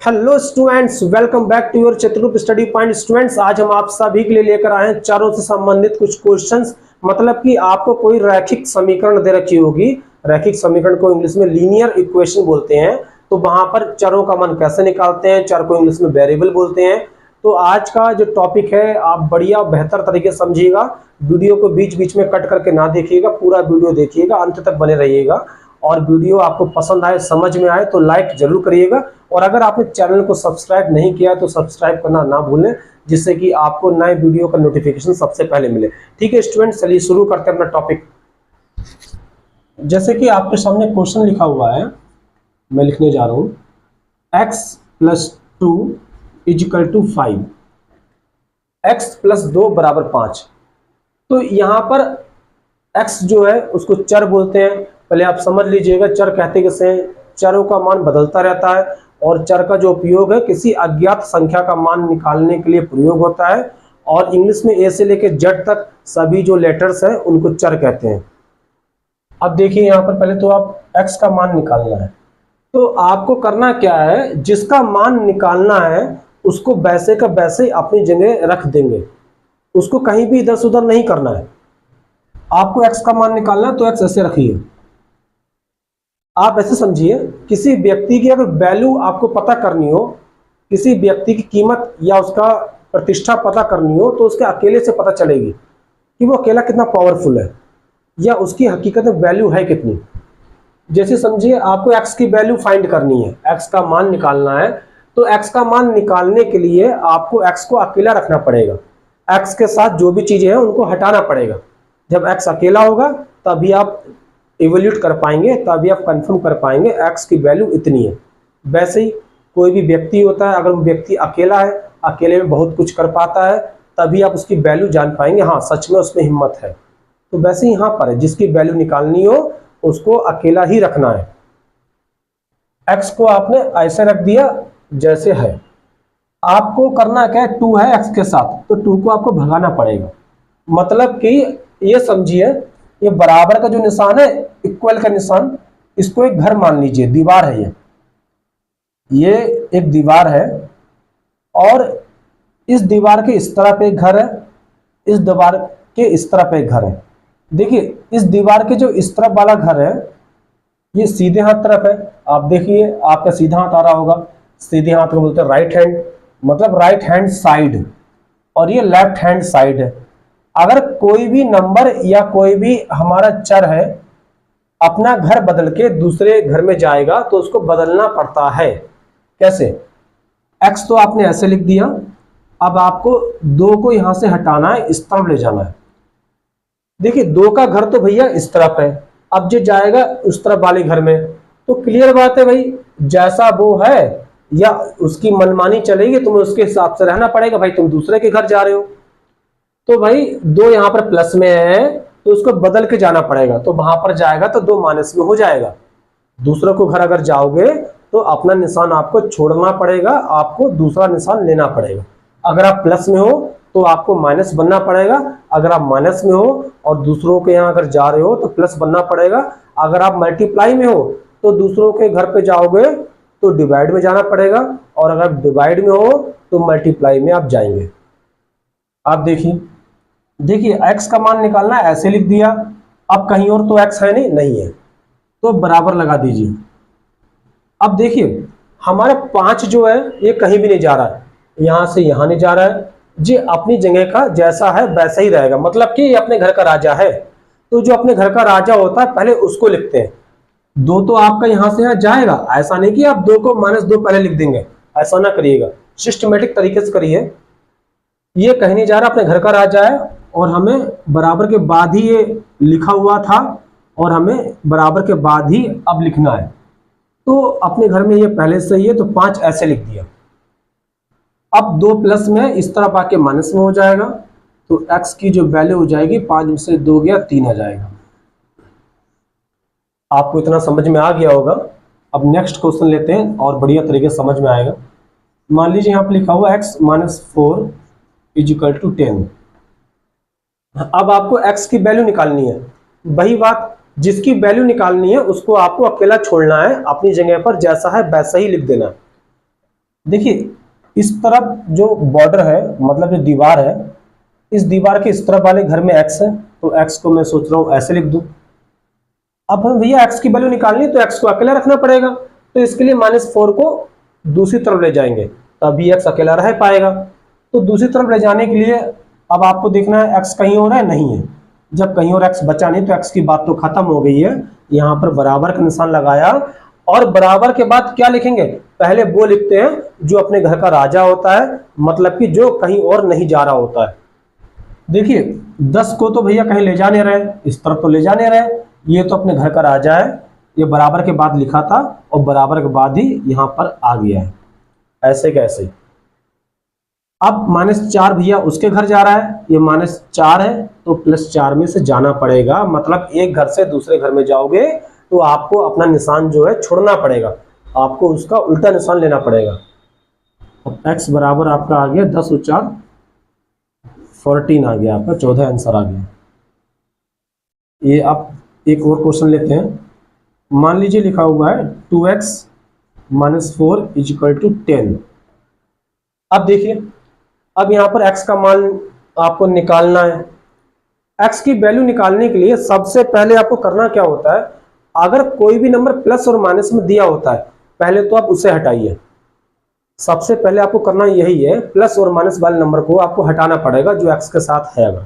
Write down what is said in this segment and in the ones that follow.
Hello students, welcome back to your Chitrarup study point. Students, आज हम आप सभी के लिए लेकर आए हैं चरों से संबंधित कुछ क्वेश्चंस। मतलब कि आपको कोई रैखिक समीकरण दे रखी होगी। रैखिक समीकरण को इंग्लिश में लीनियर इक्वेशन बोलते हैं। तो वहां पर चरों का मान कैसे निकालते हैं, चर को इंग्लिश में वेरिएबल बोलते हैं। तो आज का जो टॉपिक है आप बढ़िया बेहतर तरीके से समझिएगा। वीडियो को बीच बीच में कट करके ना देखिएगा, पूरा वीडियो देखिएगा, अंत तक बने रहिएगा। और वीडियो आपको पसंद आए, समझ में आए तो लाइक जरूर करिएगा। और अगर आपने चैनल को सब्सक्राइब नहीं किया तो सब्सक्राइब करना ना भूलें, जिससे कि आपको नए वीडियो का नोटिफिकेशन सबसे पहले मिले। ठीक है स्टूडेंट, चलिए शुरू करते हैं अपना टॉपिक। जैसे कि आपके सामने क्वेश्चन लिखा हुआ है, मैं लिखने जा रहा हूं x + 2 = 5, x + 2 = 5। तो यहां पर x जो है उसको चर बोलते हैं। पहले आप समझ लीजिएगा चर कहते कैसे हैं। चरों का मान बदलता रहता है और चर का जो उपयोग है किसी अज्ञात संख्या का मान निकालने के लिए प्रयोग होता है। और इंग्लिश में ए से लेकर जेड तक सभी जो लेटर्स हैं उनको चर कहते हैं। अब देखिए यहाँ पर पहले तो आप x का मान निकालना है। तो आपको करना क्या है, जिसका मान निकालना है उसको वैसे का वैसे अपनी जगह रख देंगे, उसको कहीं भी इधर से उधर नहीं करना है। आपको x का मान निकालना है तो x ऐसे रखिए। आप ऐसे समझिए, किसी व्यक्ति की अगर वैल्यू आपको पता करनी हो, किसी व्यक्ति की कीमत या उसका प्रतिष्ठा पता करनी हो, तो उसके अकेले से पता चलेगी कि वो अकेला कितना पावरफुल है या उसकी हकीकत में वैल्यू है कितनी। जैसे समझिए आपको x की वैल्यू फाइंड करनी है, x का मान निकालना है। तो x का मान निकालने के लिए आपको x को अकेला रखना पड़ेगा, x के साथ जो भी चीजें हैं उनको हटाना पड़ेगा। जब x अकेला होगा तभी आप इवैल्यूएट कर पाएंगे, तभी आप कंफर्म कर पाएंगे x की वैल्यू इतनी है। वैसे ही कोई भी व्यक्ति होता है, अगर वो व्यक्ति अकेला है, अकेले में बहुत कुछ कर पाता है, तभी आप उसकी वैल्यू जान पाएंगे, हाँ सच में उसमें हिम्मत है। तो वैसे ही यहाँ पर है, जिसकी वैल्यू निकालनी हो उसको अकेला ही रखना है। x को आपने ऐसे रख दिया जैसे है। आपको करना क्या है, 2 है x के साथ, तो 2 को आपको भगाना पड़ेगा। मतलब कि ये समझिए, ये बराबर का जो निशान है, इक्वल का निशान, इसको एक घर मान लीजिए, दीवार है ये एक दीवार है। और इस दीवार के इस तरफ एक घर है, इस दीवार के इस तरफ एक घर है। देखिए इस दीवार के जो इस तरफ वाला घर है ये सीधे हाथ तरफ है। आप देखिए आपका सीधा हाथ आ रहा होगा, सीधे हाथ को बोलते हैं राइट हैंड, मतलब राइट हैंड साइड। और ये लेफ्ट हैंड साइड है। अगर कोई भी नंबर या कोई भी हमारा चर है अपना घर बदल के दूसरे घर में जाएगा तो उसको बदलना पड़ता है। कैसे? x तो आपने ऐसे लिख दिया, अब आपको 2 को यहां से हटाना है, इस तरफ ले जाना है। देखिए 2 का घर तो भैया इस तरफ है, अब जो जाएगा उस तरफ वाले घर में, तो क्लियर बात है भाई, जैसा वो है या उसकी मनमानी चलेगी, तुम्हें उसके हिसाब से रहना पड़ेगा। भाई तुम दूसरे के घर जा रहे हो तो भाई 2 यहां पर प्लस में है तो उसको बदल के जाना पड़ेगा, तो वहां पर जाएगा तो 2 माइनस में हो जाएगा। दूसरों को घर अगर जाओगे तो अपना निशान आपको छोड़ना पड़ेगा, आपको दूसरा निशान लेना पड़ेगा। अगर आप प्लस में हो तो आपको माइनस बनना पड़ेगा, अगर आप माइनस में हो और दूसरों के यहाँ अगर जा रहे हो तो प्लस बनना पड़ेगा। अगर आप मल्टीप्लाई में हो तो दूसरों के घर पे जाओगे तो डिवाइड में जाना पड़ेगा, और अगर डिवाइड में हो तो मल्टीप्लाई में आप जाएंगे। आप देखिए x का मान निकालना है, ऐसे लिख दिया। अब कहीं और तो x है नहीं है, तो बराबर लगा दीजिए। अब देखिए हमारा 5 जो है ये कहीं भी नहीं जा रहा है, यहां से यहां नहीं जा रहा है, जी अपनी जगह का जैसा है वैसा ही रहेगा। मतलब कि ये अपने घर का राजा है, तो जो अपने घर का राजा होता है पहले उसको लिखते हैं। 2 तो आपका यहां से यहां जाएगा, ऐसा नहीं कि आप 2 को -2 पहले लिख देंगे, ऐसा ना करिएगा, सिस्टमेटिक तरीके से करिए। ये कहीं नहीं जा रहा, अपने घर का राजा है और हमें बराबर के बाद ही ये लिखा हुआ था और हमें बराबर के बाद ही अब लिखना है। तो अपने घर में ये पहले से ही है तो 5 ऐसे लिख दिया। अब 2 प्लस में इस तरफ आके माइनस में हो जाएगा, तो x की जो वैल्यू हो जाएगी 5 में से 2 गया 3 आ जाएगा। आपको इतना समझ में आ गया होगा। अब नेक्स्ट क्वेश्चन लेते हैं और बढ़िया तरीके से समझ में आएगा। मान लीजिए यहाँ पे लिखा हुआ x - 4 = 10। अब आपको x की वैल्यू निकालनी है। वही बात, जिसकी वैल्यू निकालनी है उसको आपको अकेला छोड़ना है, अपनी जगह पर जैसा है वैसा ही लिख देना। देखिए इस तरफ जो बॉर्डर है, मतलब जो दीवार है, इस दीवार के इस तरफ वाले घर में x है, तो x को मैं सोच रहा हूं ऐसे लिख दूं। अब हम भैया x की वैल्यू निकालनी है तो x को अकेला रखना पड़ेगा, तो इसके लिए -4 को दूसरी तरफ ले जाएंगे, तभी x अकेला रह पाएगा। तो दूसरी तरफ ले जाने के लिए अब आपको देखना है x कहीं और है, नहीं है। जब कहीं और x बचा नहीं तो x की बात तो खत्म हो गई है। यहां पर बराबर का निशान लगाया, और बराबर के बाद क्या लिखेंगे, पहले वो लिखते हैं जो अपने घर का राजा होता है, मतलब कि जो कहीं और नहीं जा रहा होता है। देखिए 10 को तो भैया कहीं ले जाने रहे, इस तरफ तो ले जाने रहे, ये तो अपने घर का राजा है, ये बराबर के बाद लिखा था और बराबर के बाद ही यहां पर आ गया है, ऐसे कैसे। अब -4 भैया उसके घर जा रहा है, ये -4 है तो +4 में से जाना पड़ेगा, मतलब एक घर से दूसरे घर में जाओगे तो आपको अपना निशान जो है छोड़ना पड़ेगा, आपको उसका उल्टा निशान लेना पड़ेगा। अब x बराबर आपका आ गया 10 और 4 14 आ गया, आपका 14 आंसर आ गया। ये आप एक और क्वेश्चन लेते हैं। मान लीजिए लिखा हुआ है 2x - 4 = 10। अब देखिए, अब यहाँ पर x का मान आपको निकालना है। x की वैल्यू निकालने के लिए सबसे पहले आपको करना क्या होता है, अगर कोई भी नंबर प्लस और माइनस में दिया होता है पहले तो आप उसे हटाइए। सबसे पहले आपको करना यही है, प्लस और माइनस वाले नंबर को आपको हटाना पड़ेगा जो x के साथ है अगर,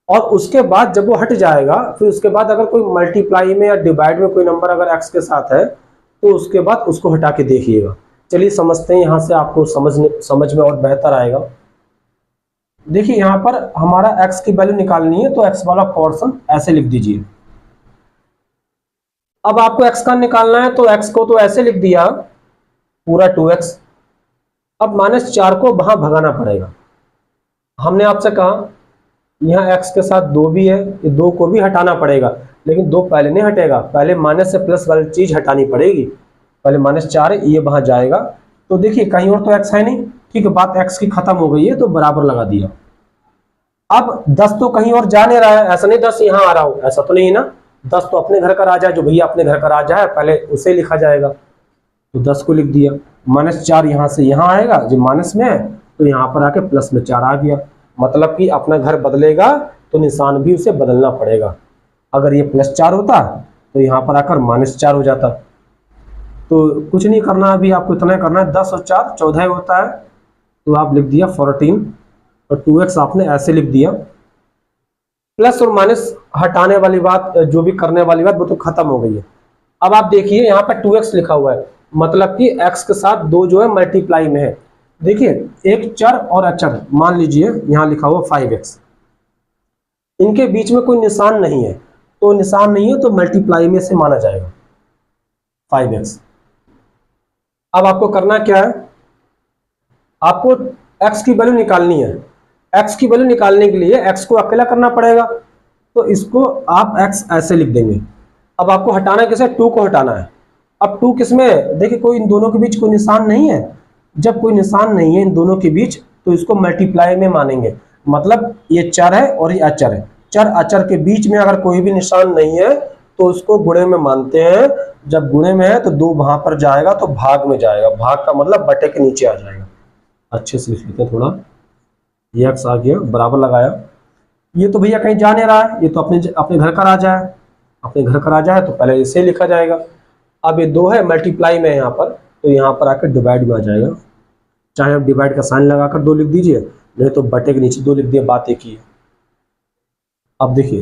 और उसके बाद जब वो हट जाएगा फिर उसके बाद अगर कोई मल्टीप्लाई में या डिवाइड में कोई नंबर अगर x के साथ है तो उसके बाद उसको हटा के देखिएगा। चलिए समझते हैं, यहां से आपको समझ में और बेहतर आएगा। देखिए यहां पर हमारा x की वैल्यू निकालनी है तो x वाला पोर्शन ऐसे लिख दीजिए। अब आपको x का निकालना है तो x को तो ऐसे लिख दिया पूरा 2x। अब -4 को वहां भगाना पड़ेगा। हमने आपसे कहा यहाँ x के साथ 2 भी है, ये 2 को भी हटाना पड़ेगा, लेकिन 2 पहले नहीं हटेगा, पहले माइनस से प्लस वाली चीज हटानी पड़ेगी। पहले -4 है, ये वहां जाएगा, तो देखिए कहीं और तो x है नहीं, ठीक है, बात x की खत्म हो गई है तो बराबर लगा दिया। अब 10 तो कहीं और जा नहीं रहा है, ऐसा नहीं 10 यहाँ आ रहा हो, ऐसा तो नहीं ना, 10 तो अपने घर का राजा है, जो भैया अपने घर का राजा है पहले उसे लिखा जाएगा, तो 10 को लिख दिया। -4 यहाँ से यहाँ आएगा, जो माइनस में है तो यहाँ पर आके प्लस में 4 आ गया, मतलब कि अपना घर बदलेगा तो निशान भी उसे बदलना पड़ेगा। अगर ये +4 होता तो यहाँ पर आकर -4 हो जाता। तो कुछ नहीं करना, अभी आपको इतना करना है, 10 और 4 14 होता है, तो आप लिख दिया 14 और 2x आपने ऐसे लिख दिया। प्लस और माइनस हटाने वाली बात, जो भी करने वाली बात वो तो खत्म हो गई है। अब आप देखिए यहाँ पर 2x लिखा हुआ है, मतलब कि x के साथ 2 जो है मल्टीप्लाई में है। देखिए एक चर और अचर, मान लीजिए यहाँ लिखा हुआ 5x, इनके बीच में कोई निशान नहीं है, तो निशान नहीं है तो मल्टीप्लाई में से माना जाएगा 5x। अब आपको करना क्या है, आपको x की वैल्यू निकालनी है। x की वैल्यू निकालने के लिए x को अकेला करना पड़ेगा, तो इसको आप x ऐसे लिख देंगे। अब आपको हटाना किसे, 2 को हटाना है। अब 2 किस में, देखिए कोई इन दोनों के बीच कोई निशान नहीं है, जब कोई निशान नहीं है इन दोनों के बीच तो इसको मल्टीप्लाई में मानेंगे, मतलब ये चर है और ये अचर है, चर अचर के बीच में अगर कोई भी निशान नहीं है तो उसको गुणे में मानते हैं। जब गुणे में है तो 2 वहां पर जाएगा तो भाग में जाएगा, भाग का मतलब बटे के नीचे आ जाएगा। अच्छे से लिख लेते हैं थोड़ा, ये x आ गया, बराबर लगाया। ये तो भैया कहीं जा नहीं रहा है, ये तो अपने घर का राजा है, अपने घर का राजा है तो पहले इसे लिखा जाएगा। अब ये 2 है मल्टीप्लाई में यहाँ पर, तो यहाँ पर आकर डिवाइड में आ जाएगा, चाहे आप डिवाइड का साइन लगाकर 2 लिख दीजिए, नहीं तो बटे के नीचे 2 लिख दिया, बात एक ही है। अब देखिए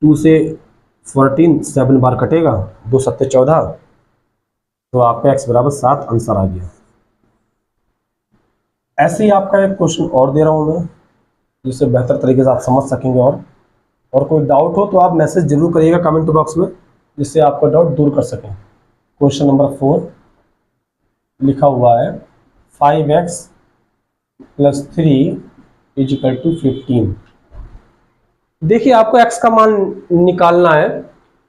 2 से 14 7 बार कटेगा, 2 7 14, तो आपका x बराबर 7 आंसर आ गया। ऐसे ही आपका एक क्वेश्चन और दे रहा हूं मैं, जिससे बेहतर तरीके से आप समझ सकेंगे। और कोई डाउट हो तो आप मैसेज जरूर करिएगा कमेंट बॉक्स में, जिससे आपका डाउट दूर कर सकें। क्वेश्चन नंबर 4 लिखा हुआ है 5x + 3 = 15। देखिए आपको x का मान निकालना है।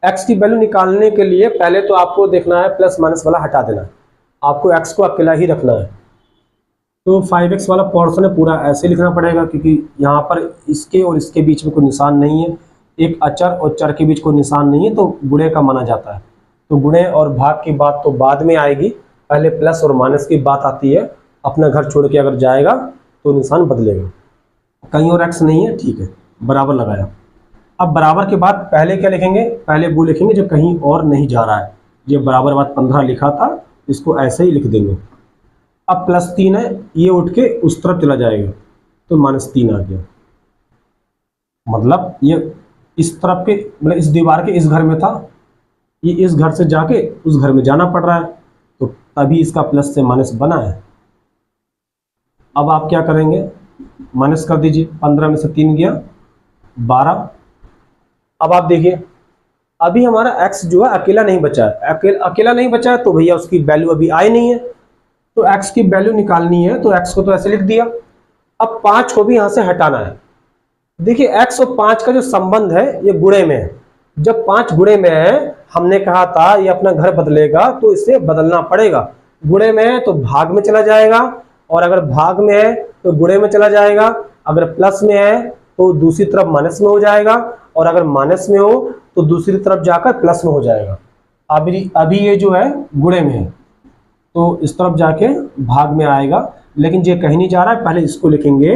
x की वैल्यू निकालने के लिए पहले तो आपको देखना है प्लस माइनस वाला हटा देना है, आपको x को अकेला ही रखना है। तो 5x वाला पोर्शन है पूरा ऐसे लिखना पड़ेगा, क्योंकि यहाँ पर इसके और इसके बीच में कोई निशान नहीं है, एक अचर और चर के बीच कोई निशान नहीं है, तो गुणे का माना जाता है। तो गुणे और भाग की बात तो बाद में आएगी, पहले प्लस और माइनस की बात आती है, अपना घर छोड़ के अगर जाएगा तो निशान बदलेगा। कहीं और एक्स नहीं है, ठीक है, बराबर लगाया। अब बराबर के बाद पहले क्या लिखेंगे, पहले वो लिखेंगे जो कहीं और नहीं जा रहा है। ये बराबर बाद 15 लिखा था, इसको ऐसे ही लिख देंगे। अब +3 है, ये उठ के उस तरफ चला जाएगा तो -3 आ गया। मतलब ये इस तरफ के, मतलब इस दीवार के इस घर में था, ये इस घर से जाके उस घर में जाना पड़ रहा है, तो तभी इसका प्लस से माइनस बना है। अब आप क्या करेंगे, माइनस कर दीजिए, 15 में से 3 गया 12। अब आप देखिए अभी हमारा x जो है अकेला नहीं बचा है, अकेला नहीं बचा है, तो भैया उसकी वैल्यू अभी आई नहीं है, तो x की वैल्यू निकालनी है, तो x को तो ऐसे लिख दिया। अब 5 को भी यहां से हटाना है। देखिए x और 5 का जो संबंध है ये गुणे में है। जब 5 गुणे में है, हमने कहा था ये अपना घर बदलेगा तो इसे बदलना पड़ेगा। गुणे में है तो भाग में चला जाएगा, और अगर भाग में है तो गुणे में चला जाएगा, अगर प्लस में है तो दूसरी तरफ माइनस में हो जाएगा, और अगर माइनस में हो तो दूसरी तरफ जाकर प्लस में हो जाएगा। अभी ये जो है गुणे में है तो इस तरफ जाके भाग में आएगा, लेकिन ये कहीं नहीं जा रहा है, पहले इसको लिखेंगे।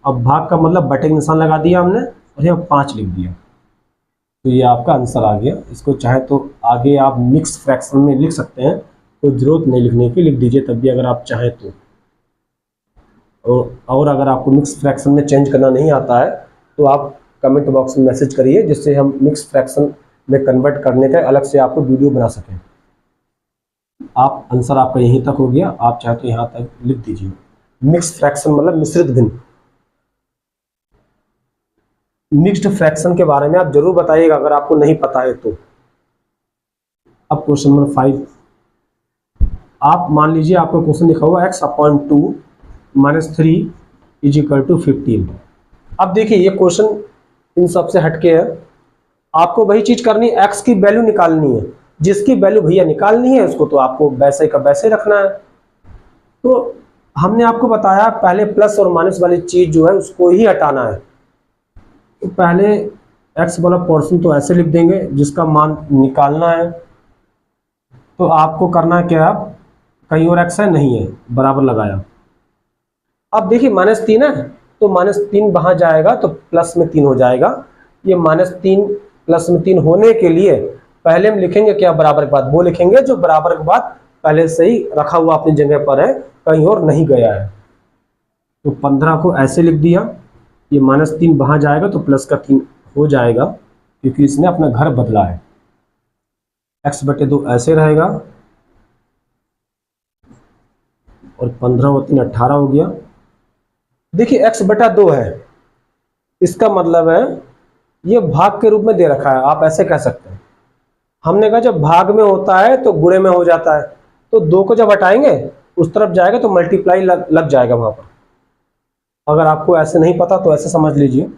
अब भाग का मतलब बटे का निशान लगा दिया हमने और यहाँ 5 लिख दिया, तो ये आपका आंसर आ गया। इसको चाहे तो आगे आप मिक्स फ्रैक्शन में लिख सकते हैं, कोई जरूरत नहीं लिखने की, लिख दीजिए तब भी अगर आप चाहें तो। और अगर आपको मिक्स फ्रैक्शन में चेंज करना नहीं आता है तो आप कमेंट बॉक्स में मैसेज करिए, जिससे हम मिक्स फ्रैक्शन में कन्वर्ट करने का अलग से आपको वीडियो बना सकें। आप आंसर आपका यहीं तक हो गया, आप चाहे तो यहाँ तक लिख दीजिए। मिक्स फ्रैक्शन मतलब मिश्रित भिन्न। मिक्स्ड फ्रैक्शन के बारे में आप जरूर बताइएगा अगर आपको नहीं पता है तो। अब क्वेश्चन नंबर 5, आप मान लीजिए आपका क्वेश्चन लिखा हुआ x/2 - 3 = 15। अब देखिए ये क्वेश्चन इन सब से हटके है, आपको वही चीज करनी है, x की वैल्यू निकालनी है। जिसकी वैल्यू भैया निकालनी है उसको तो आपको वैसे का वैसे रखना है। तो हमने आपको बताया पहले प्लस और माइनस वाली चीज जो है उसको ही हटाना है। तो पहले x वाला पोर्शन तो ऐसे लिख देंगे, जिसका मान निकालना है। तो आपको करना क्या है, आप कहीं और x है नहीं है, बराबर लगाया। अब देखिए -3 है तो -3 वहां जाएगा तो प्लस में 3 हो जाएगा। ये -3 प्लस में 3 होने के लिए पहले हम लिखेंगे क्या, बराबर के बाद वो लिखेंगे जो बराबर के बाद पहले से ही रखा हुआ अपनी जगह पर है, कहीं और नहीं गया है। तो 15 को ऐसे लिख दिया, ये -3 वहां जाएगा तो प्लस का 3 हो जाएगा, क्योंकि इसने अपना घर बदला है। x/2 ऐसे रहेगा, और 15 और 3 18 हो गया। देखिए x/2 है, इसका मतलब है ये भाग के रूप में दे रखा है, आप ऐसे कह सकते हैं। हमने कहा जब भाग में होता है तो गुणे में हो जाता है, तो 2 को जब हटाएंगे उस तरफ जाएगा तो मल्टीप्लाई लग जाएगा वहां पर। अगर आपको ऐसे नहीं पता तो ऐसे समझ लीजिए,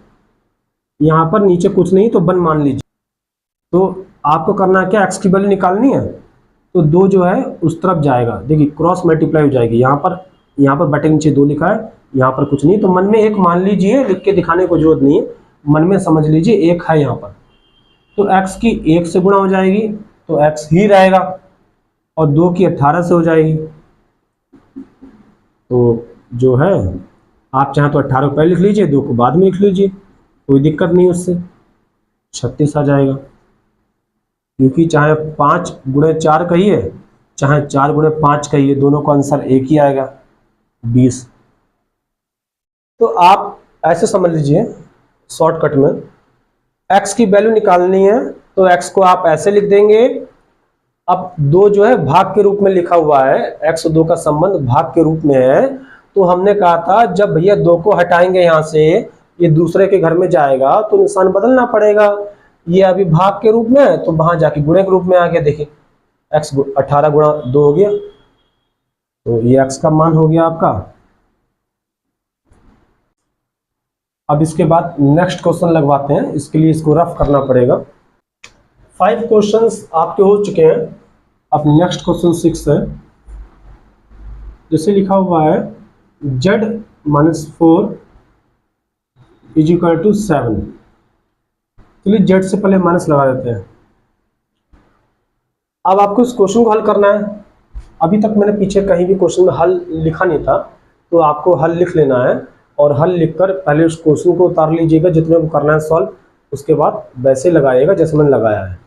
यहाँ पर नीचे कुछ नहीं तो 1 मान लीजिए। तो आपको करना क्या, x की वैल्यू निकालनी है, तो 2 जो है उस तरफ जाएगा। देखिए क्रॉस मल्टीप्लाई हो जाएगी, यहाँ पर बटे के नीचे 2 लिखा है, यहाँ पर कुछ नहीं, तो मन में 1 मान लीजिए, लिख के दिखाने को जरूरत नहीं है, मन में समझ लीजिए 1 है यहाँ पर। तो x की 1 से गुणा हो जाएगी तो x ही रहेगा, और 2 की 18 से हो जाएगी। तो जो है आप चाहे तो 18 को पहले लिख लीजिए, 2 को बाद में लिख लीजिए, कोई दिक्कत नहीं, उससे 36 आ जाएगा। क्योंकि चाहे 5 गुणे 4 कहिए, चाहे 4 गुणे 5 कहिए, दोनों का आंसर एक ही आएगा, 20। तो आप ऐसे समझ लीजिए शॉर्टकट में, x की वैल्यू निकालनी है तो x को आप ऐसे लिख देंगे। अब 2 जो है भाग के रूप में लिखा हुआ है, x और 2 का संबंध भाग के रूप में है, तो हमने कहा था जब भैया 2 को हटाएंगे यहाँ से, ये दूसरे के घर में जाएगा तो निशान बदलना पड़ेगा। ये अभी भाग के रूप में है तो वहां जाके गुणे के रूप में आ गया। देखिए x 18 गुणा 2 हो गया, तो ये x का मान हो गया आपका। अब इसके बाद नेक्स्ट क्वेश्चन लगवाते हैं, इसके लिए इसको रफ करना पड़ेगा। 5 क्वेश्चंस आपके हो चुके हैं, अब नेक्स्ट क्वेश्चन 6 है। जैसे लिखा हुआ है z-4 = 7। चलिए z से पहले माइनस लगा देते हैं। अब आपको इस क्वेश्चन को हल करना है। अभी तक मैंने पीछे कहीं भी क्वेश्चन में हल लिखा नहीं था, तो आपको हल लिख लेना है और हल लिखकर पहले उस क्वेश्चन को उतार लीजिएगा जितने को करना है सॉल्व, उसके बाद वैसे लगाइएगा जैसे मैंने लगाया है।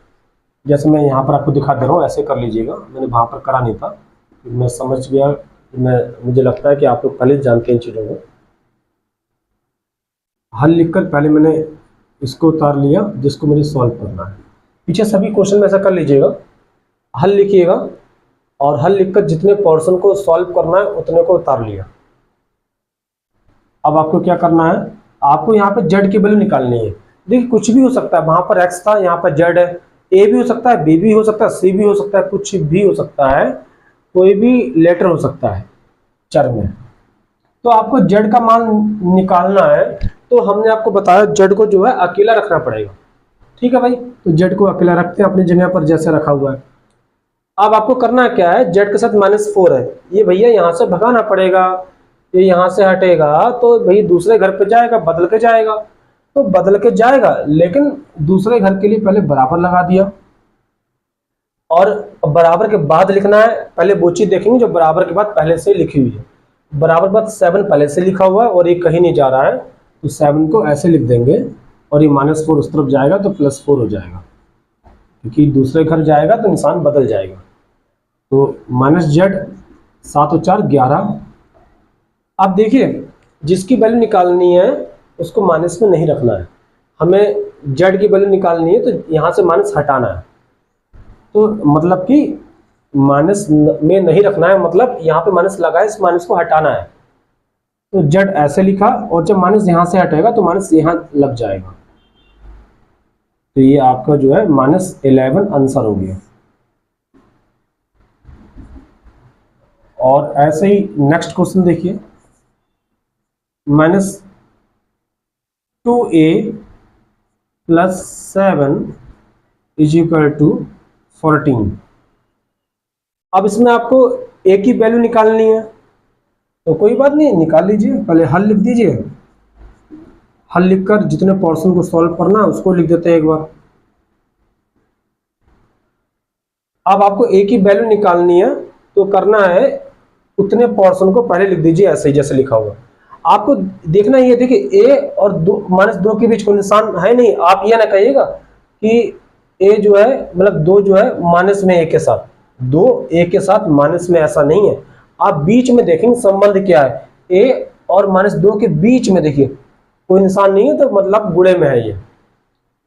जैसे मैं यहाँ पर आपको दिखा दे रहा हूँ ऐसे कर लीजिएगा, मैंने वहाँ पर करा नहीं था, मैं समझ गया। मुझे लगता है कि आप लोग पहले जानते हैं इन चीज़ों को। हल लिखकर पहले मैंने इसको उतार लिया जिसको मुझे सॉल्व करना है। पीछे सभी क्वेश्चन में ऐसा कर लीजिएगा, हल लिखिएगा और हल लिखकर जितने पोर्शन को सॉल्व करना है उतने को उतार लिया। अब आपको क्या करना है, आपको यहाँ पे जेड की वैल्यू निकालनी है। देखिए कुछ भी हो सकता है, वहां पर एक्स था, यहाँ पर जेड है, ए भी हो सकता है, बी भी हो सकता है, सी भी हो सकता है, कुछ भी हो सकता है, कोई भी लेटर हो सकता है चर में। तो आपको जेड का मान निकालना है, तो हमने आपको बताया जेड को जो है अकेला रखना पड़ेगा। ठीक है भाई, तो जेड को अकेला रखते हैं अपनी जगह पर जैसे रखा हुआ है। अब आपको करना क्या है, जेड के साथ -4 है, ये भैया यहाँ से भगाना पड़ेगा, ये यहाँ से हटेगा तो भाई दूसरे घर पे जाएगा, बदल के जाएगा, तो बदल के जाएगा, लेकिन दूसरे घर के लिए पहले बराबर लगा दिया और बराबर के बाद लिखना है। पहले वो चीज देखेंगे जो बराबर के बाद पहले से लिखी हुई है। बराबर के बाद 7 पहले से लिखा हुआ है और ये कहीं नहीं जा रहा है, तो 7 को ऐसे लिख देंगे और ये -4 उस तरफ जाएगा तो +4 हो जाएगा, क्योंकि दूसरे घर जाएगा तो निशान बदल जाएगा। तो -z 7 और 4 11। अब देखिए जिसकी वैल्यू निकालनी है उसको माइनस में नहीं रखना है, हमें z की वैल्यू निकालनी है तो यहाँ से माइनस हटाना है। तो मतलब कि माइनस में नहीं रखना है, मतलब यहाँ पे माइनस लगा है, इस माइनस को हटाना है। तो z ऐसे लिखा और जब माइनस यहाँ से हटेगा तो माइनस यहाँ लग जाएगा, तो ये आपका जो है -11 आंसर हो गया। और ऐसे ही नेक्स्ट क्वेश्चन देखिए, -2a + 7 = 14। अब इसमें आपको a की वैल्यू निकालनी है, तो कोई बात नहीं निकाल लीजिए, पहले हल लिख दीजिए। हल लिखकर जितने पोर्शन को सॉल्व करना है उसको लिख देते हैं एक बार। अब आपको a की वैल्यू निकालनी है तो करना है उतने पोर्शन को पहले लिख दीजिए ऐसे ही जैसे लिखा हुआ। आपको देखना ही है, देखिए a और -2 के बीच कोई निशान है नहीं। आप ये ना कहिएगा कि a जो है मतलब 2 जो है माइनस में a के साथ, 2 a के साथ माइनस में, ऐसा नहीं है। आप बीच में देखेंगे संबंध क्या है, a और -2 के बीच में देखिए कोई निशान नहीं है, तो मतलब गुणे में है। ये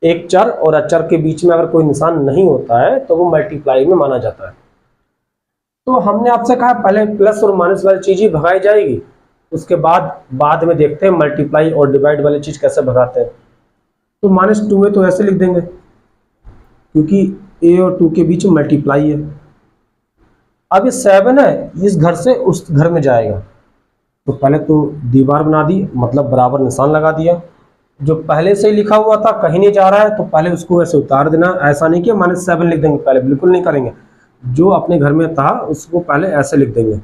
एक चर और अचर के बीच में अगर कोई निशान नहीं होता है तो वो मल्टीप्लाई में माना जाता है। तो हमने आपसे कहा पहले प्लस और माइनस वाली चीज ही भगाई जाएगी, उसके बाद में देखते हैं मल्टीप्लाई और डिवाइड वाली चीज कैसे भगाते हैं। तो -2 है तो ऐसे लिख देंगे, क्योंकि a और 2 के बीच में मल्टीप्लाई है। अब ये 7 है, इस घर से उस घर में जाएगा, तो पहले तो दीवार बना दी, मतलब बराबर निशान लगा दिया। जो पहले से ही लिखा हुआ था कहीं नहीं जा रहा है तो पहले उसको ऐसे उतार देना, ऐसा नहीं कि -7 लिख देंगे पहले, बिल्कुल नहीं करेंगे। जो अपने घर में था उसको पहले ऐसे लिख देंगे।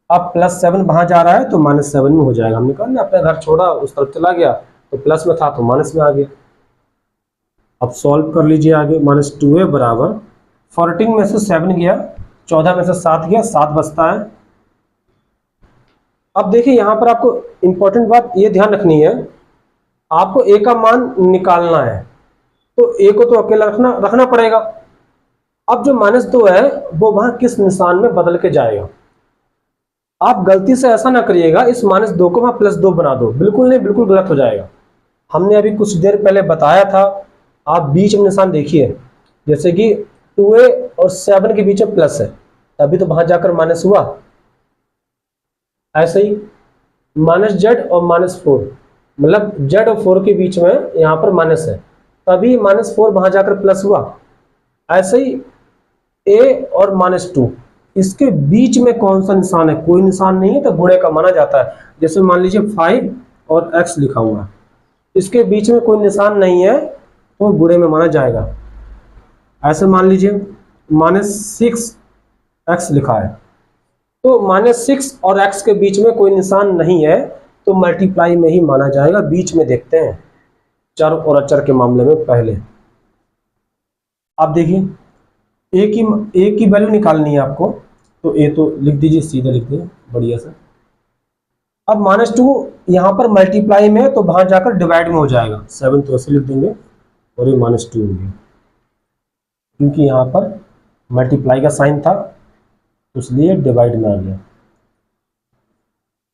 अब +7 वहां जा रहा है तो -7 में हो जाएगा। हमने कहा ना अपने घर छोड़ा उस तरफ चला गया तो प्लस में था तो माइनस में आ गया। अब सॉल्व कर लीजिए आगे। -2a बराबर 14 में से 7 गया, 14 में से 7 गया, 7 बचता है। अब देखिए यहाँ पर आपको इंपॉर्टेंट बात ये ध्यान रखनी है, आपको a का मान निकालना है तो a को तो अकेला रखना पड़ेगा। अब जो -2 है वो वहां किस निशान में बदल के जाएगा। आप गलती से ऐसा ना करिएगा इस -2 को वहां +2 बना दो, बिल्कुल नहीं, बिल्कुल गलत हो जाएगा। हमने अभी कुछ देर पहले बताया था, आप बीच में निशान देखिए, जैसे कि 2a और 7 के बीच में प्लस है, तभी तो वहां जाकर माइनस हुआ। ऐसे ही -z और -4, मतलब z और 4 के बीच में यहाँ पर माइनस है, तभी -4 वहां जाकर प्लस हुआ। ऐसे ही a और -2, इसके बीच में कौन सा निशान है, कोई निशान नहीं है तो गुणे का माना जाता है। जैसे मान लीजिए 5 और x लिखा हुआ है, इसके बीच में कोई निशान नहीं है तो गुणे में माना जाएगा। ऐसे मान लीजिए -6x लिखा है, तो -6 और x के बीच में कोई निशान नहीं है तो मल्टीप्लाई में ही माना जाएगा। बीच में देखते हैं चर और अचर के मामले में पहले। अब देखिए ए की वैल्यू निकालनी है आपको, तो ए तो लिख दीजिए, सीधा लिख दीजिए बढ़िया से। अब -2 यहाँ पर मल्टीप्लाई में है तो वहां जाकर डिवाइड में हो जाएगा, 7 तो ऐसे लिख देंगे और ये -2 हो गया, क्योंकि यहाँ पर मल्टीप्लाई का साइन था इसलिए डिवाइड में आ गया।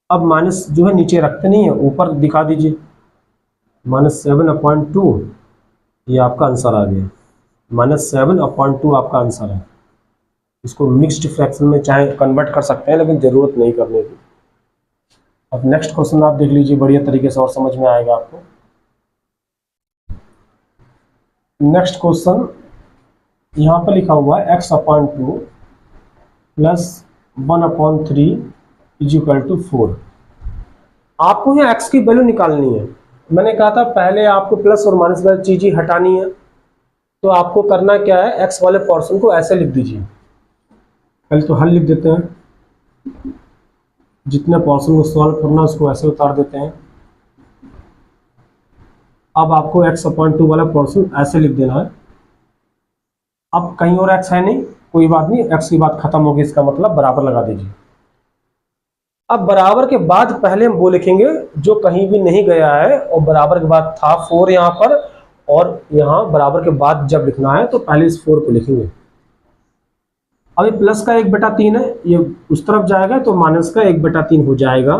अब माइनस जो है नीचे रखते नहीं है, ऊपर दिखा दीजिए, -7/2 ये आपका आंसर आ गया। -7/2 आपका आंसर है। इसको मिक्स्ड फ्रैक्शन में चाहे कन्वर्ट कर सकते हैं, लेकिन ज़रूरत नहीं करने की। अब नेक्स्ट क्वेश्चन आप देख लीजिए बढ़िया तरीके से और समझ में आएगा आपको। नेक्स्ट क्वेश्चन यहाँ पर लिखा हुआ है x/2 + 1/3 = 4। आपको यहाँ x की वैल्यू निकालनी है। मैंने कहा था पहले आपको प्लस और माइनस वाली चीज ही हटानी है, तो आपको करना क्या है, x वाले पोर्शन को ऐसे लिख दीजिए। पहले तो हल लिख देते हैं, जितने पोर्शन को सॉल्व करना उसको ऐसे उतार देते हैं। अब आपको x/2 वाला पोर्शन ऐसे लिख देना है। अब कहीं और x है नहीं, कोई बात नहीं, x की बात खत्म होगी, इसका मतलब बराबर लगा दीजिए। अब बराबर के बाद पहले हम वो लिखेंगे जो कहीं भी नहीं गया है, और बराबर के बाद था 4 यहाँ पर, और यहाँ बराबर के बाद जब लिखना है तो पहले इस 4 को लिखेंगे। अब ये प्लस का 1/3 है, ये उस तरफ जाएगा तो माइनस का 1/3 हो जाएगा,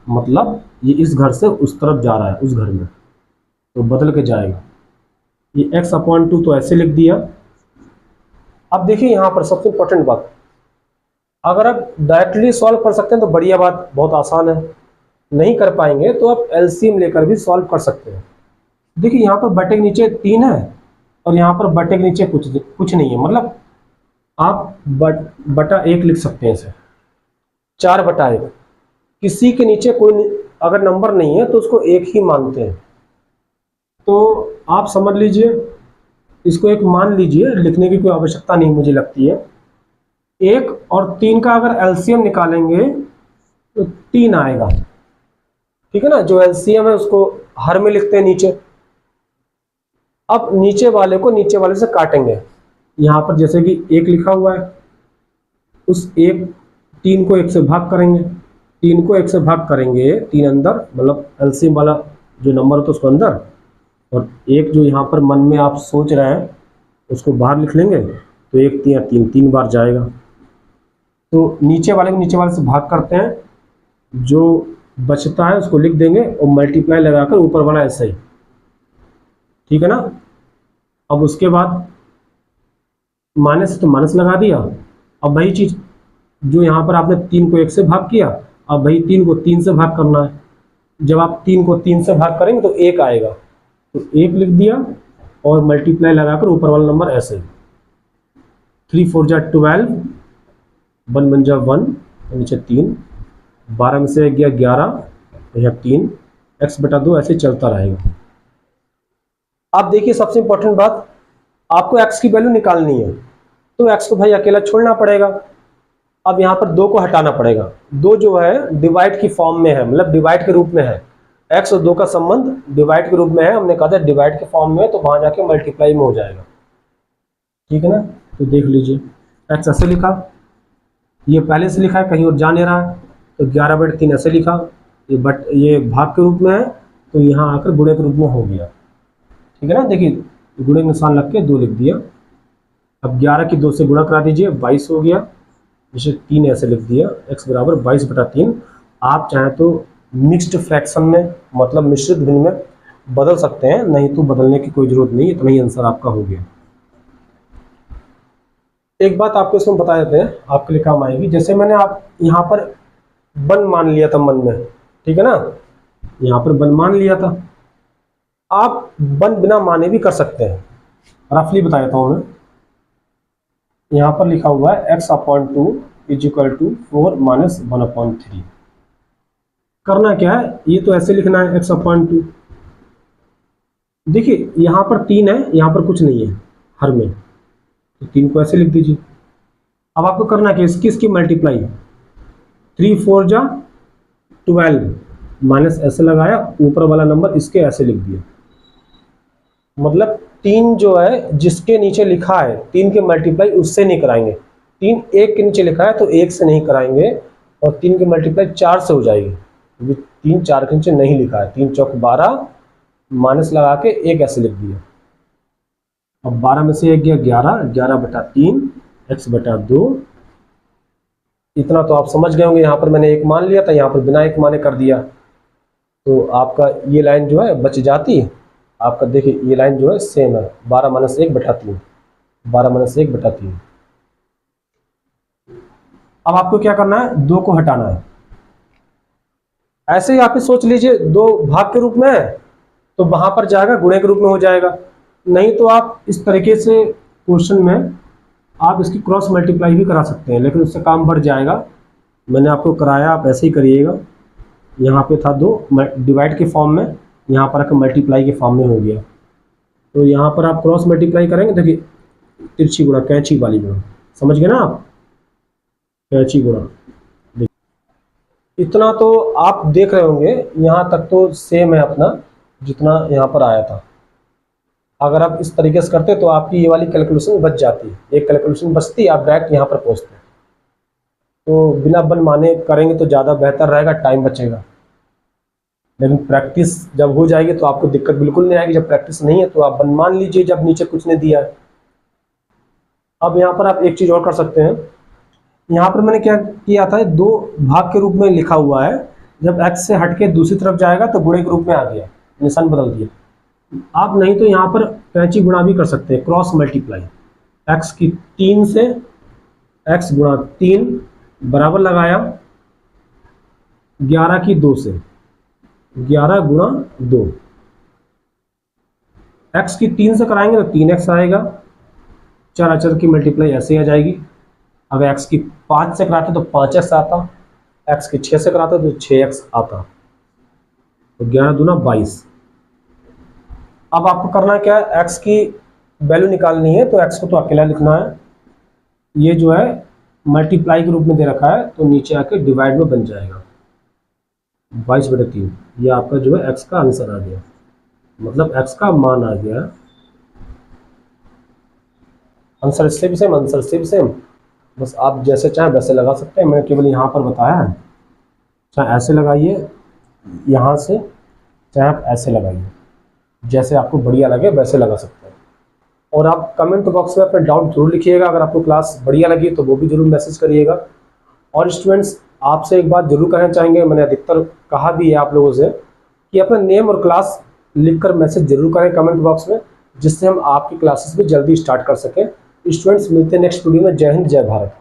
मतलब ये इस घर से उस तरफ जा रहा है, उस घर में, तो बदल के जाएगा। ये x/2 तो ऐसे लिख दिया। अब देखिए यहाँ पर सबसे इंपॉर्टेंट बात, अगर आप डायरेक्टली सॉल्व कर सकते हैं तो बढ़िया बात, बहुत आसान है। नहीं कर पाएंगे तो आप एलसीएम लेकर भी सॉल्व कर सकते हैं। देखिए यहाँ पर बटे के नीचे 3 है और यहाँ पर बटे के नीचे कुछ नहीं है, मतलब आप बटा 1 लिख सकते हैं इसे, 4/1। किसी के नीचे कोई अगर नंबर नहीं है तो उसको 1 ही मानते हैं, तो आप समझ लीजिए इसको 1 मान लीजिए, लिखने की कोई आवश्यकता नहीं मुझे लगती है। 1 और 3 का अगर एलसीएम निकालेंगे तो 3 आएगा, ठीक है ना। जो एलसीएम है उसको हर में लिखते हैं नीचे। अब नीचे वाले को नीचे वाले से काटेंगे, यहाँ पर जैसे कि 1 लिखा हुआ है, उस 3 को 1 से भाग करेंगे, 3 को 1 से भाग करेंगे, 3 अंदर, मतलब एलसीएम वाला जो नंबर होता है उसको अंदर, और 1 जो यहाँ पर मन में आप सोच रहे हैं उसको बाहर लिख लेंगे, तो 1 3 3 बार जाएगा। तो नीचे वाले को नीचे वाले से भाग करते हैं, जो बचता है उसको लिख देंगे और मल्टीप्लाई लगाकर ऊपर वाला ऐसे ही, ठीक है ना। अब उसके बाद माइनस तो माइनस लगा दिया। अब वही चीज जो यहाँ पर आपने 3 को 1 से भाग किया, अब वही 3 को 3 से भाग करना है। जब आप 3 को 3 से भाग करेंगे तो 1 आएगा, तो 1 लिख दिया और मल्टीप्लाई लगाकर ऊपर वाला नंबर ऐसे, 3 4 जा 12, 1 1 जा 1, नीचे 3, 12 में से गया 11, यहाँ 3, x/2 ऐसे चलता रहेगा। अब देखिए सबसे इंपॉर्टेंट बात, आपको x की वैल्यू निकालनी है, तो x को भाई अकेला छोड़ना पड़ेगा। अब यहाँ पर 2 को हटाना पड़ेगा, 2 जो है डिवाइड की फॉर्म में है, मतलब डिवाइड के रूप में है। x और 2 का संबंध डिवाइड के रूप में है, हमने कहा था डिवाइड के फॉर्म में है, तो वहां जाके मल्टीप्लाई में हो जाएगा, ठीक है ना। तो देख लीजिए x ऐसे लिखा, ये पहले से लिखा है, कहीं और जा नहीं रहा है, तो 11/3 ऐसे लिखा, ये भाग के रूप में है, तो यहाँ आकर गुणे के रूप में हो गया, ठीक है ना। देखिए गुणे के निशान लग के 2 लिख दिया। अब 11 की 2 से गुणा करा दीजिए, 22 हो गया, जैसे 3 ऐसे लिख दिया, x बराबर 22/3। आप चाहें तो मिक्स्ड फ्रैक्शन में, मतलब मिश्रित भिन्न में बदल सकते हैं, नहीं तो बदलने की कोई जरूरत नहीं, इतना ही आंसर आपका हो गया। एक बात आपको इसमें बता देते हैं, आपके लिए काम आएगी। जैसे मैंने आप यहाँ पर 1 मान लिया था मन में, ठीक है ना, यहाँ पर 1 मान लिया था, आप 1 बिना माने भी कर सकते हैं। रफली बता देता हूँ मैं, यहाँ पर लिखा हुआ है x/2 = 4 - 1/3। करना क्या है, ये तो ऐसे लिखना है x/2। देखिए यहाँ पर 3 है, यहाँ पर कुछ नहीं है हर में, तो 3 को ऐसे लिख दीजिए। अब आपको करना क्या, इसकी मल्टीप्लाई, 3 4 जा 12, माइनस ऐसे लगाया, ऊपर वाला नंबर इसके ऐसे लिख दिया, मतलब 3 जो है जिसके नीचे लिखा है 3 के मल्टीप्लाई उससे नहीं कराएंगे। 3 1 के नीचे लिखा है तो 1 से नहीं कराएंगे, और 3 की मल्टीप्लाई 4 से हो जाएगी, क्योंकि 3 4 के नीचे नहीं लिखा है। 3 चौक 12 माइनस लगा के 1 ऐसे लिख दिया। अब 12 में से 1 गया 11, 11/3 x/2। इतना तो आप समझ गए होंगे। यहाँ पर मैंने 1 मान लिया था, यहाँ पर बिना 1 माने कर दिया, तो आपका ये लाइन जो है बच जाती है। आपका देखिए ये लाइन जो है सेम है, 12 - 1/3, 12 - 1/3। अब आपको क्या करना है, 2 को हटाना है। ऐसे ही आप सोच लीजिए 2 भाग के रूप में है तो वहां पर जाएगा गुणे के रूप में हो जाएगा। नहीं तो आप इस तरीके से क्वेश्चन में आप इसकी क्रॉस मल्टीप्लाई भी करा सकते हैं, लेकिन उससे काम बढ़ जाएगा। मैंने आपको कराया, आप ऐसे ही करिएगा। यहाँ पे था 2 डिवाइड के फॉर्म में, यहाँ पर आकर मल्टीप्लाई के फॉर्म में हो गया। तो यहाँ पर आप क्रॉस मल्टीप्लाई करेंगे, देखिए तिरछी गुणा, कैंची वाली गुणा, समझ गए ना आप, कैंची गुणा। इतना तो आप देख रहे होंगे, यहाँ तक तो सेम है अपना जितना यहाँ पर आया था। अगर आप इस तरीके से करते तो आपकी ये वाली कैलकुलेशन बच जाती है, एक कैलकुलेशन बचती, आप डायरेक्ट यहाँ पर पहुँचते। तो बिना बन माने करेंगे तो ज़्यादा बेहतर रहेगा, टाइम बचेगा। लेकिन प्रैक्टिस जब हो जाएगी तो आपको दिक्कत बिल्कुल नहीं आएगी। जब प्रैक्टिस नहीं है तो आप बन मान लीजिए जब नीचे कुछ नहीं दिया है। अब यहाँ पर आप एक चीज़ और कर सकते हैं। यहाँ पर मैंने क्या किया था, 2 भाग के रूप में लिखा हुआ है, जब x से हट के दूसरी तरफ जाएगा तो गुणे के रूप में आ गया, निशान बदल दिया। आप नहीं तो यहाँ पर कैंची गुणा भी कर सकते हैं, क्रॉस मल्टीप्लाई। x की 3 से x गुणा 3 बराबर लगाया 11 की 2 से, 11 गुणा 2। x की 3 से कराएंगे तो 3x आएगा, 4 अचर की मल्टीप्लाई ऐसे आ जाएगी। अगर x की 5 से कराते तो 5x आता, x की 6 से कराते तो 6x आता, तो 11 दूना 22। अब आपको करना क्या है, x की वैल्यू निकालनी है तो x को तो अकेला लिखना है। ये जो है मल्टीप्लाई के रूप में दे रखा है तो नीचे आके डिवाइड में बन जाएगा 22/3। ये आपका जो है x का आंसर आ गया, मतलब x का मान आ गया। आंसर इससे भी सेम, आंसर से भी सेम, बस आप जैसे चाहें वैसे लगा सकते हैं। मैंने केवल यहाँ पर बताया है, चाहे ऐसे लगाइए यहाँ से, चाहे आप ऐसे लगाइए, जैसे आपको बढ़िया लगे वैसे लगा सकते हैं। और आप कमेंट बॉक्स में अपने डाउट जरूर लिखिएगा। अगर आपको क्लास बढ़िया लगी तो वो भी जरूर मैसेज करिएगा। और स्टूडेंट्स, आपसे एक बात जरूर कहना चाहेंगे, मैंने अधिकतर कहा भी है आप लोगों से कि अपना नेम और क्लास लिखकर मैसेज जरूर करें कमेंट बॉक्स में, जिससे हम आपकी क्लासेस भी जल्दी स्टार्ट कर सकें। स्टूडेंट्स, मिलते हैं नेक्स्ट वीडियो में। जय हिंद, जय भारत।